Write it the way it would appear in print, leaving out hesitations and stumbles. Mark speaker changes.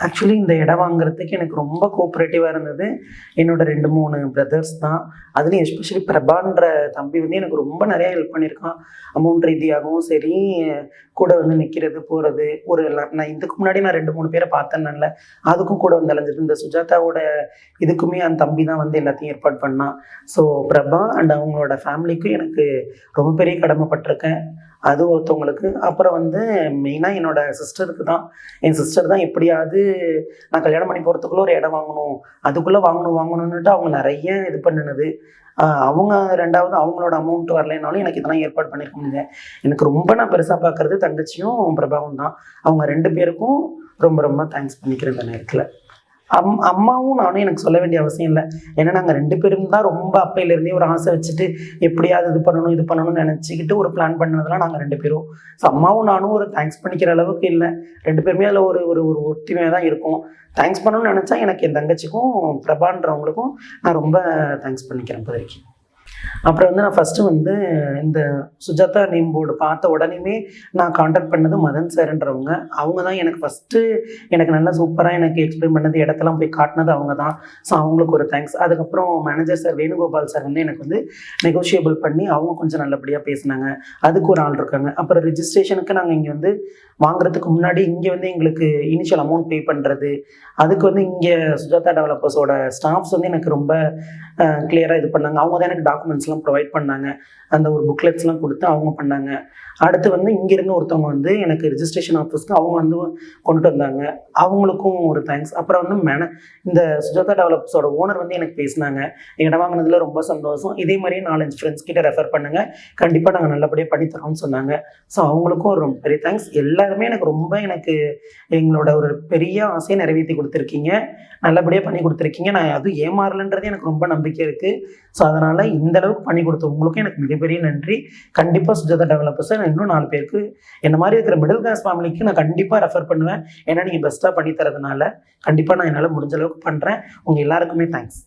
Speaker 1: Actually இந்த இடம் வாங்குறதுக்கு எனக்கு ரொம்ப கோஆப்ரேட்டிவாக இருந்தது என்னோட 2-3 பிரதர்ஸ் தான். அதுலேயும் எஸ்பெஷலி பிரபான்ற தம்பி வந்து எனக்கு ரொம்ப நிறையா ஹெல்ப் பண்ணியிருக்கான். அமௌண்ட் ரீதியாகவும் சரி, கூட வந்து நிற்கிறது போகிறது நான் இதுக்கு முன்னாடி நான் 2-3 பேரை பார்த்தேன்னால அதுக்கும் கூட வந்து அலைஞ்சது. இந்த சுஜாதாவோட இதுக்குமே அந்த தம்பி தான் வந்து எல்லாத்தையும் ஏற்பாடு பண்ணான். ஸோ பிரபா அண்ட் அவங்களோட ஃபேமிலிக்கும் எனக்கு ரொம்ப பெரிய கடமைப்பட்டிருக்கேன். அது ஒருத்தவங்களுக்கு. அப்புறம் வந்து மெயினாக என்னோட சிஸ்டருக்கு தான். என் சிஸ்டர் தான் எப்படியாவது நான் கல்யாணம் பண்ணி போகிறதுக்குள்ளே ஒரு இடம் வாங்கணும், அதுக்குள்ளே வாங்கணுன்னுட்டு அவங்க நிறைய இது பண்ணினது. அவங்க 2வது அவங்களோட அமௌண்ட் வரலைனாலும் எனக்கு இதெல்லாம் ஏற்பாடு பண்ணியிருக்க முடியல. எனக்கு ரொம்ப நான் பெருசாக பார்க்குறது தங்கச்சியும் பிரபாவும் தான். அவங்க 2 பேருக்கும் ரொம்ப ரொம்ப தேங்க்ஸ் பண்ணிக்கிறேன் இந்த நேரத்தில். அம்மாவும் நானும் எனக்கு சொல்ல வேண்டிய அவசியம் இல்லை. ஏன்னா நாங்கள் 2 பேரும் தான் ரொம்ப அப்பையிலேருந்தே ஒரு ஆசை வச்சுட்டு எப்படியாவது இது பண்ணணும்னு நினச்சிக்கிட்டு ஒரு பிளான் பண்ணதெல்லாம் நாங்கள் 2 பேரும். ஸோ அம்மாவும் நானும் ஒரு தேங்க்ஸ் பண்ணிக்கிற அளவுக்கு இல்லை. 2 பேருமே அதில் ஒரு ஒரு ஒரு ஒற்றுமையாக தான் இருக்கும். தேங்க்ஸ் பண்ணணும்னு நினச்சா எனக்கு என் தங்கச்சிக்கும் பிரபான்றவங்களுக்கும் நான் ரொம்ப தேங்க்ஸ் பண்ணிக்கிறேன் இப்போதைக்கு. அப்புறம் வந்து நான் ஃபஸ்ட்டு வந்து இந்த சுஜாதா நேம் போர்டு பார்த்த உடனேயுமே நான் காண்டாக்ட் பண்ணது மதன் சார்ன்றவங்க. அவங்க தான் எனக்கு ஃபஸ்ட்டு எனக்கு நல்லா சூப்பராக எனக்கு எக்ஸ்பிளைன் பண்ணது, இடத்தெல்லாம் போய் காட்டினது அவங்க தான். ஸோ அவங்களுக்கு ஒரு தேங்க்ஸ். அதுக்கப்புறம் மேனேஜர் சார் வேணுகோபால் சார் வந்து எனக்கு வந்து நெகோஷியபிள் பண்ணி அவங்க கொஞ்சம் நல்லபடியாக பேசினாங்க. அதுக்கு ஒரு ஆள் இருக்காங்க. அப்புறம் ரிஜிஸ்ட்ரேஷனுக்கு நாங்கள் இங்கே வந்து வாங்குறதுக்கு முன்னாடி இங்கே வந்து எங்களுக்கு இனிஷியல் அமௌண்ட் பே பண்ணுறது, அதுக்கு வந்து இங்கே சுஜாதா டெவலப்பர்ஸோட ஸ்டாஃப்ஸ் வந்து எனக்கு ரொம்ப கிளியராக இது பண்ணாங்க. அவங்க தான் எனக்கு டாக்குமெண்ட்ஸ்லாம் ப்ரொவைட் பண்ணாங்க. அந்த ஒரு புக்லெட்ஸ்லாம் கொடுத்து அவங்க பண்ணாங்க. அடுத்து வந்து இங்கேருந்து ஒருத்தவங்க வந்து எனக்கு ரிஜிஸ்ட்ரேஷன் ஆஃபீஸ்க்கு அவங்க வந்து கொண்டு வந்தாங்க. அவங்களுக்கும் ஒரு தேங்க்ஸ். அப்புறம் வந்து இந்த சுஜாதா டெவலப்பர்ஸோட ஓனர் வந்து எனக்கு பேசினாங்க, இடம் வாங்கினதுல ரொம்ப சந்தோஷம், இதே மாதிரியே 4-5 ஃப்ரெண்ட்ஸ் கிட்ட ரெஃபர் பண்ணுங்கள், கண்டிப்பாக நாங்கள் நல்லபடியாக பண்ணித்தரோம்னு சொன்னாங்க. ஸோ அவங்களுக்கும் ஒரு ரொம்ப பெரிய தேங்க்ஸ். எல்லாருமே எனக்கு எங்களோட ஒரு பெரிய ஆசையை நிறைவேற்றி கொடுத்துருக்கீங்க, நல்லபடியாக பண்ணி கொடுத்துருக்கீங்க. நான் அதுவும் ஏமாறலன்றது எனக்கு ரொம்ப நம்பிக்கை இருக்குது. ஸோ அதனால் இந்த அளவுக்கு பண்ணி கொடுத்த உங்களுக்கும் எனக்கு மிகப்பெரிய நன்றி. கண்டிப்பாக சுஜாதா டெவலப்பர்ஸை நான் இன்னும் 4 பேருக்கு என்ன மாதிரி இருக்கிற மிடில் கிளாஸ் ஃபேமிலிக்கு நான் கண்டிப்பாக ரெஃபர் பண்ணுவேன். ஏன்னா நீங்கள் பெஸ்ட்டாக பண்ணி தரதுனால கண்டிப்பாக நான் என்னால் முடிஞ்ச அளவுக்கு பண்ணுறேன். உங்கள் எல்லாருக்குமே தேங்க்ஸ்.